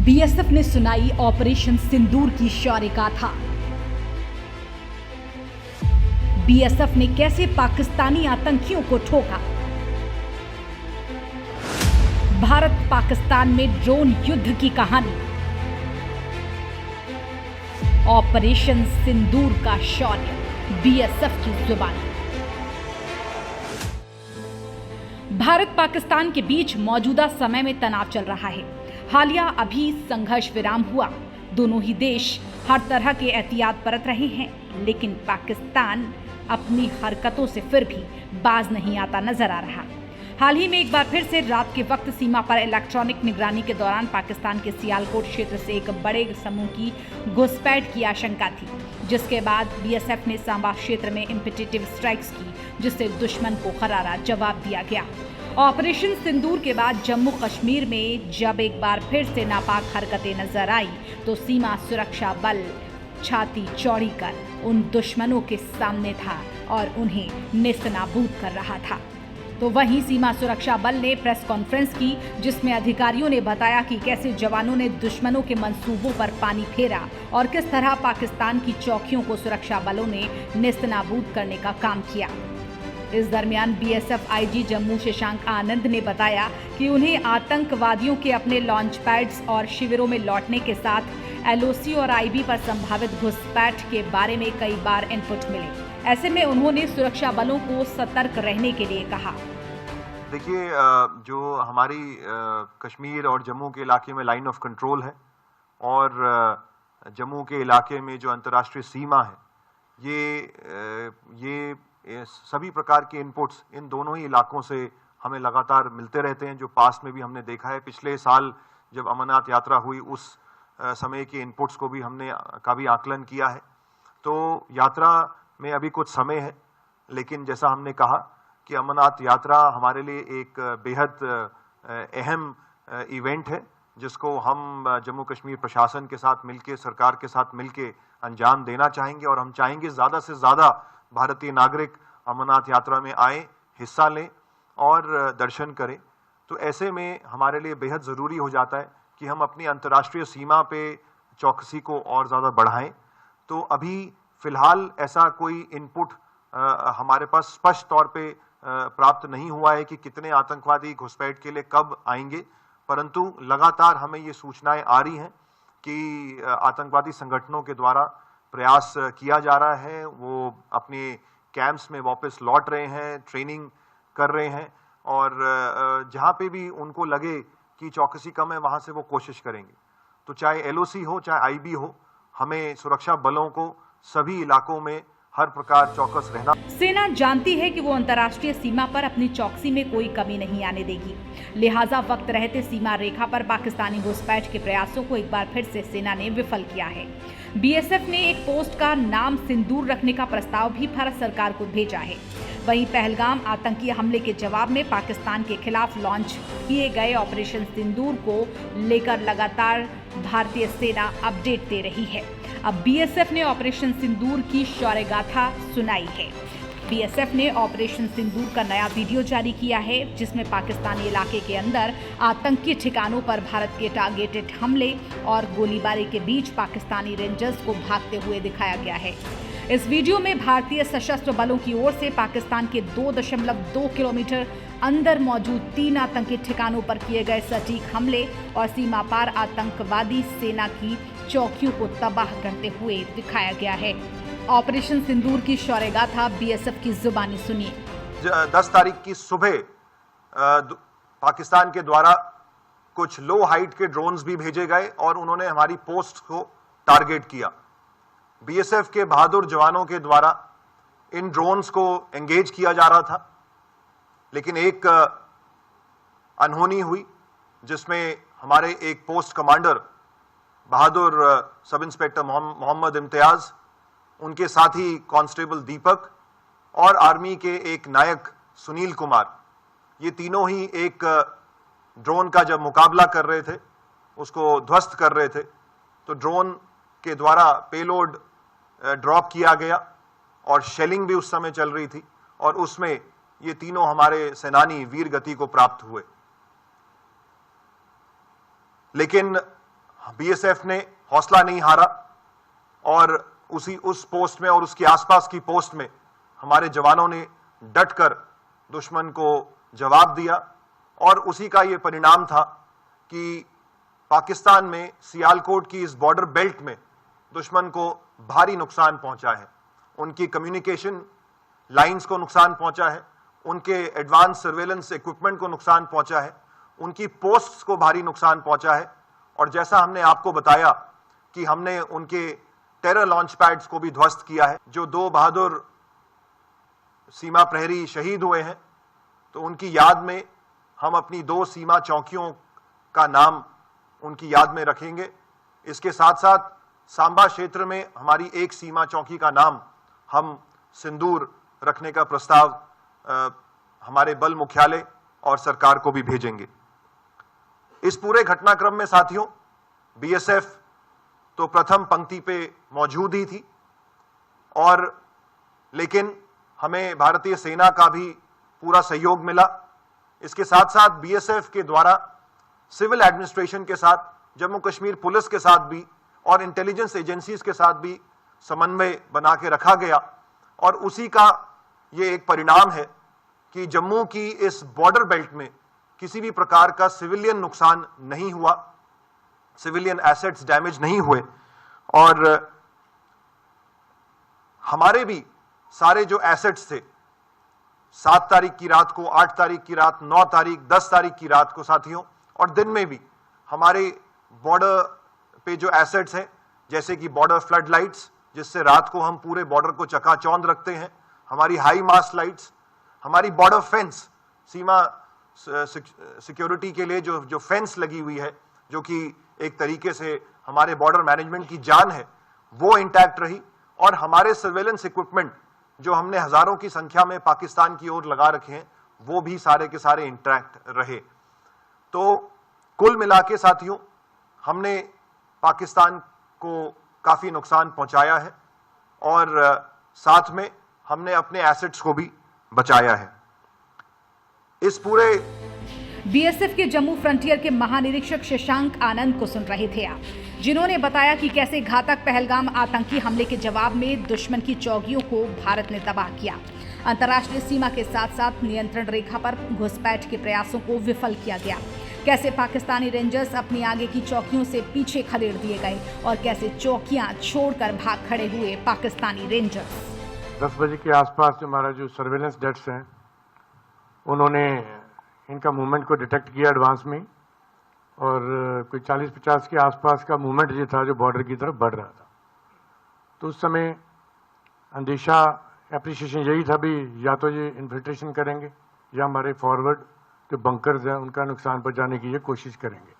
BSF ने सुनाई operation सिंदूर की शौर्य गाथा। बीएसएफ ने कैसे पाकिस्तानी आतंकियों को ठोका। भारत पाकिस्तान में ड्रोन युद्ध की कहानी। ऑपरेशन सिंदूर का शौर्य, बीएसएफ की जुबान। भारत पाकिस्तान के बीच मौजूदा समय में तनाव चल रहा है। हालिया अभी संघर्ष विराम हुआ। दोनों ही देश हर तरह के एहतियात बरत रहे हैं, लेकिन पाकिस्तान अपनी हरकतों से फिर भी बाज नहीं आता नजर आ रहा। हाल ही में एक बार फिर से रात के वक्त सीमा पर इलेक्ट्रॉनिक निगरानी के दौरान पाकिस्तान के सियालकोट क्षेत्र से एक बड़े समूह की घुसपैठ की आशंका थी, जिसके बाद बीएसएफ ने सांबा क्षेत्र में इम्पिटेटिव स्ट्राइक्स की, जिससे दुश्मन को करारा जवाब दिया गया। ऑपरेशन सिंदूर के बाद जम्मू कश्मीर में जब एक बार फिर से नापाक हरकतें नजर आई, तो सीमा सुरक्षा बल छाती चौड़ी कर उन दुश्मनों के सामने था और उन्हें नेस्तनाबूद कर रहा था। तो वहीं सीमा सुरक्षा बल ने प्रेस कॉन्फ्रेंस की, जिसमें अधिकारियों ने बताया कि कैसे जवानों ने दुश्मनों के मंसूबों पर पानी फेरा और किस तरह पाकिस्तान की चौकियों को सुरक्षा बलों ने नेस्तनाबूद करने का काम किया। इस दरमियान बीएसएफ आईजी जम्मू शशांक आनंद ने बताया कि उन्हें आतंकवादियों के अपने लॉन्च पैड्स और शिविरों में लौटने के साथ एलओसी और आईबी पर संभावित घुसपैठ के बारे में कई बार इनपुट मिले। ऐसे में उन्होंने सुरक्षा बलों को सतर्क रहने के लिए कहा। देखिए, जो हमारी कश्मीर और जम्मू के इलाके में लाइन ऑफ कंट्रोल है और जम्मू के इलाके में जो अंतर्राष्ट्रीय सीमा है, ये सभी प्रकार के इनपुट्स इन दोनों ही इलाकों से हमें लगातार मिलते रहते हैं, जो पास्ट में भी हमने देखा है। पिछले साल जब अमरनाथ यात्रा हुई, उस समय के इनपुट्स को भी हमने काफ़ी आकलन किया है। तो यात्रा में अभी कुछ समय है, लेकिन जैसा हमने कहा कि अमरनाथ यात्रा हमारे लिए एक बेहद अहम इवेंट है, जिसको हम जम्मू कश्मीर प्रशासन के साथ मिलके, सरकार के साथ मिलके अंजाम देना चाहेंगे। और हम चाहेंगे ज़्यादा से ज़्यादा भारतीय नागरिक अमरनाथ यात्रा में आए, हिस्सा लें और दर्शन करें। तो ऐसे में हमारे लिए बेहद ज़रूरी हो जाता है कि हम अपनी अंतर्राष्ट्रीय सीमा पे चौकसी को और ज़्यादा बढ़ाएं। तो अभी फ़िलहाल ऐसा कोई इनपुट हमारे पास स्पष्ट तौर पे प्राप्त नहीं हुआ है कि कितने आतंकवादी घुसपैठ के लिए कब आएंगे, परंतु लगातार हमें ये सूचनाएं आ रही हैं कि आतंकवादी संगठनों के द्वारा प्रयास किया जा रहा है। वो अपने कैंप्स में वापस लौट रहे हैं, ट्रेनिंग कर रहे हैं और जहाँ पे भी उनको लगे कि चौकसी कम है, वहाँ से वो कोशिश करेंगे। तो चाहे एलओसी हो, चाहे आईबी हो, हमें सुरक्षा बलों को सभी इलाकों में हर प्रकार चौकस रहना। सेना जानती है कि वो अंतर्राष्ट्रीय सीमा पर अपनी चौकसी में कोई कमी नहीं आने देगी, लिहाजा वक्त रहते सीमा रेखा पर पाकिस्तानी घुसपैठ के प्रयासों को एक बार फिर से सेना ने विफल किया है। बीएसएफ ने एक पोस्ट का नाम सिंदूर रखने का प्रस्ताव भी भारत सरकार को भेजा है। वहीं पहलगाम आतंकी हमले के जवाब में पाकिस्तान के खिलाफ लॉन्च किए गए ऑपरेशन सिंदूर को लेकर लगातार भारतीय सेना अपडेट दे रही है। अब बीएसएफ ने ऑपरेशन सिंदूर की शौर्य गाथा सुनाई है। बीएसएफ ने ऑपरेशन सिंदूर का नया वीडियो जारी किया है, जिसमें पाकिस्तानी इलाके के अंदर आतंकी ठिकानों पर भारत के टारगेटेड हमले और गोलीबारी के बीच पाकिस्तानी रेंजर्स को भागते हुए दिखाया गया है। इस वीडियो में भारतीय सशस्त्र बलों की ओर से पाकिस्तान के 2.2 किलोमीटर अंदर मौजूद 3 आतंकी ठिकानों पर किए गए सटीक हमले और सीमा पार आतंकवादी सेना की चौकियों को तबाह करते हुए दिखाया गया है। ऑपरेशन सिंदूर की शौर्य गाथा बीएसएफ की जुबानी सुनिए। 10 तारीख की सुबह पाकिस्तान के द्वारा कुछ लो हाइट के ड्रोन्स भी भेजे गए और उन्होंने हमारी पोस्ट को टारगेट किया। बीएसएफ के बहादुर जवानों के द्वारा इन ड्रोन्स को एंगेज किया जा रहा था, लेकिन एक अनहोनी हुई, जिसमें हमारे एक पोस्ट कमांडर बहादुर सब इंस्पेक्टर मोहम्मद इम्तियाज, उनके साथी कांस्टेबल दीपक और आर्मी के एक नायक सुनील कुमार, ये तीनों ही एक ड्रोन का जब मुकाबला कर रहे थे, उसको ध्वस्त कर रहे थे, तो ड्रोन के द्वारा पेलोड ड्रॉप किया गया और शेलिंग भी उस समय चल रही थी और उसमें ये तीनों हमारे सेनानी वीर गति को प्राप्त हुए। लेकिन बीएसएफ ने हौसला नहीं हारा और उस पोस्ट में और उसके आसपास की पोस्ट में हमारे जवानों ने डटकर दुश्मन को जवाब दिया और उसी का ये परिणाम था कि पाकिस्तान में सियालकोट की इस बॉर्डर बेल्ट में दुश्मन को भारी नुकसान पहुंचा है। उनकी कम्युनिकेशन लाइंस को नुकसान पहुंचा है, उनके एडवांस सर्वेलेंस इक्विपमेंट को नुकसान पहुंचा है, उनकी पोस्ट्स को भारी नुकसान पहुंचा है और जैसा हमने आपको बताया कि हमने उनके टेरर लॉन्च पैड्स को भी ध्वस्त किया है। जो 2 बहादुर सीमा प्रहरी शहीद हुए हैं तो उनकी याद में हम अपनी 2 सीमा चौकियों का नाम उनकी याद में रखेंगे। इसके साथ साथ सांबा क्षेत्र में हमारी 1 सीमा चौकी का नाम हम सिंदूर रखने का प्रस्ताव हमारे बल मुख्यालय और सरकार को भी भेजेंगे। इस पूरे घटनाक्रम में साथियों बीएसएफ तो प्रथम पंक्ति पे मौजूद ही थी और लेकिन हमें भारतीय सेना का भी पूरा सहयोग मिला। इसके साथ साथ बीएसएफ के द्वारा सिविल एडमिनिस्ट्रेशन के साथ, जम्मू कश्मीर पुलिस के साथ भी और इंटेलिजेंस एजेंसीज के साथ भी समन्वय बना के रखा गया और उसी का ये एक परिणाम है कि जम्मू की इस बॉर्डर बेल्ट में किसी भी प्रकार का सिविलियन नुकसान नहीं हुआ, सिविलियन एसेट्स डैमेज नहीं हुए और हमारे भी सारे जो एसेट्स थे 7 तारीख की रात को, 8 तारीख की रात, 9 तारीख, 10 तारीख की रात को साथियों और दिन में भी हमारे बॉर्डर पे जो एसेट्स हैं जैसे कि बॉर्डर फ्लड लाइट्स जिससे रात को हम पूरे बॉर्डर को चकाचौंध रखते हैं, हमारी हाई मास्ट लाइट्स, हमारी बॉर्डर फेंस, सीमा सिक्योरिटी के लिए जो फेंस लगी हुई है जो कि एक तरीके से हमारे बॉर्डर मैनेजमेंट की जान है, वो इंटैक्ट रही और हमारे सर्वेलेंस इक्विपमेंट जो हमने हजारों की संख्या में पाकिस्तान की ओर लगा रखे हैं वो भी सारे के सारे इंटैक्ट रहे। तो कुल मिला के साथियों हमने पाकिस्तान को काफी नुकसान पहुंचाया है और साथ में हमने अपने एसेट्स को भी बचाया है। इस पूरे बीएसएफ के जम्मू फ्रंटियर के महानिरीक्षक शशांक आनंद को सुन रहे थे आप, जिन्होंने बताया कि कैसे घातक पहलगाम आतंकी हमले के जवाब में दुश्मन की चौकियों को भारत ने तबाह किया। अंतर्राष्ट्रीय सीमा के साथ साथ नियंत्रण रेखा पर घुसपैठ के प्रयासों को विफल किया गया। कैसे पाकिस्तानी रेंजर्स अपनी आगे की चौकियों से पीछे खदेड़ दिए गए और कैसे चौकियां छोड़कर भाग खड़े हुए पाकिस्तानी रेंजर्स। 10 बजे के आसपास हमारा जो सर्वेलेंस डेट्स हैं उन्होंने इनका मूवमेंट को डिटेक्ट किया एडवांस में और कोई 40-50 के आसपास का मूवमेंट ये था जो बॉर्डर की तरफ बढ़ रहा था। तो उस समय अंदेशा एप्रिसिएशन यही था भी या तो ये इन्फिल्ट्रेशन करेंगे या हमारे फॉरवर्ड जो बंकर्स हैं उनका नुकसान पहुंचाने की ये कोशिश करेंगे।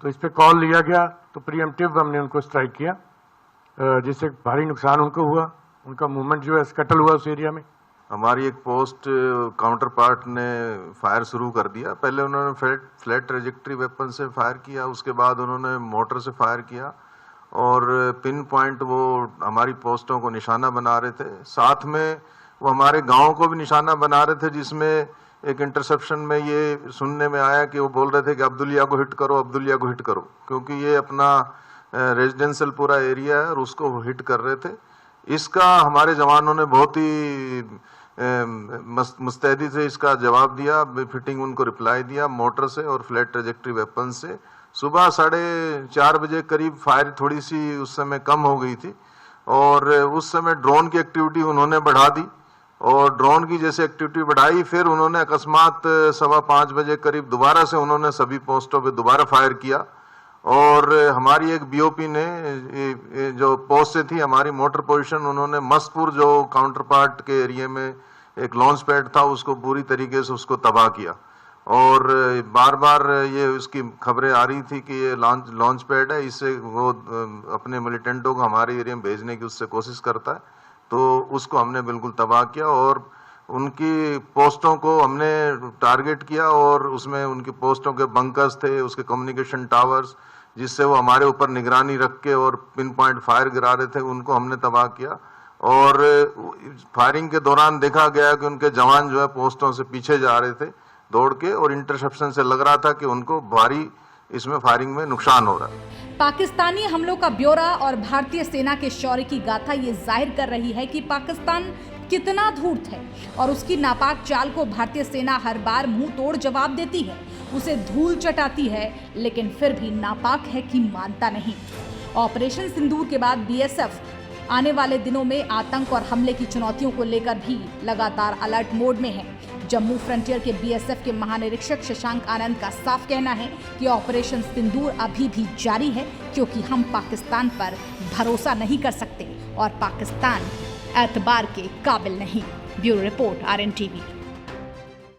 तो इस पे कॉल लिया गया तो प्रीएम्प्टिव हमने उनको स्ट्राइक किया जिससे भारी नुकसान उनको हुआ, उनका मूवमेंट जो है स्कटल हुआ उस एरिया में। हमारी एक पोस्ट काउंटर पार्ट ने फायर शुरू कर दिया। पहले उन्होंने फ्लैट ट्रेजेक्ट्री वेपन से फायर किया, उसके बाद उन्होंने मोटर से फायर किया और पिन पॉइंट वो हमारी पोस्टों को निशाना बना रहे थे। साथ में वो हमारे गांव को भी निशाना बना रहे थे, जिसमें एक इंटरसेप्शन में ये सुनने में आया कि वो बोल रहे थे कि अब्दुलिया को हिट करो, अब्दुलिया को हिट करो, क्योंकि ये अपना रेजिडेंशियल पूरा एरिया है और उसको हिट कर रहे थे। इसका हमारे जवानों ने बहुत ही मुस्तैदी से इसका जवाब दिया, फिटिंग उनको रिप्लाई दिया मोटर से और फ्लैट ट्रेजेक्ट्री वेपन से। सुबह 4:30 बजे करीब फायर थोड़ी सी उस समय कम हो गई थी और उस समय ड्रोन की एक्टिविटी उन्होंने बढ़ा दी और ड्रोन की जैसे एक्टिविटी बढ़ाई फिर उन्होंने अकस्मात 5:15 बजे करीब दोबारा से उन्होंने सभी पोस्टों पे दोबारा फायर किया और हमारी एक बीओपी ने जो पोस्ट से थी हमारी मोटर पोजीशन, उन्होंने मस्तपुर जो काउंटर पार्ट के एरिया में एक लॉन्च पैड था उसको पूरी तरीके से उसको तबाह किया और बार बार ये उसकी खबरें आ रही थी कि ये लॉन्च पैड है, इससे वो अपने मिलिटेंटों को हमारे एरिया में भेजने की उससे कोशिश करता है। तो उसको हमने बिल्कुल तबाह किया और उनकी पोस्टों को हमने टारगेट किया और उसमें उनकी पोस्टों के बंकर्स थे, उसके कम्युनिकेशन टावर्स, जिससे वो हमारे ऊपर निगरानी रख के और पिन पॉइंट फायर गिरा रहे थे, उनको हमने तबाह किया। और फायरिंग के दौरान देखा गया कि उनके जवान जो है पोस्टों से पीछे जा रहे थे दौड़ के और इंटरसेप्शन से लग रहा था कि उनको भारी इसमें फायरिंग में नुकसान हो रहा है। पाकिस्तानी हमलों का ब्यौरा और भारतीय सेना के शौर्य की गाथा ये जाहिर कर रही है कि पाकिस्तान कितना धूर्त है और उसकी नापाक चाल को भारतीय सेना हर बार मुंह तोड़ जवाब देती है, उसे धूल चटाती है, लेकिन फिर भी नापाक है कि मानता नहीं। ऑपरेशन सिंदूर के बाद बीएसएफ आने वाले दिनों में आतंक और हमले की चुनौतियों को लेकर भी लगातार अलर्ट मोड में है। जम्मू फ्रंटियर के बीएसएफ के महानिरीक्षक शशांक आनंद का साफ कहना है कि ऑपरेशन सिंदूर अभी भी जारी है, क्योंकि हम पाकिस्तान पर भरोसा नहीं कर सकते और पाकिस्तान एतबार के काबिल नहीं। Bureau report RNTV।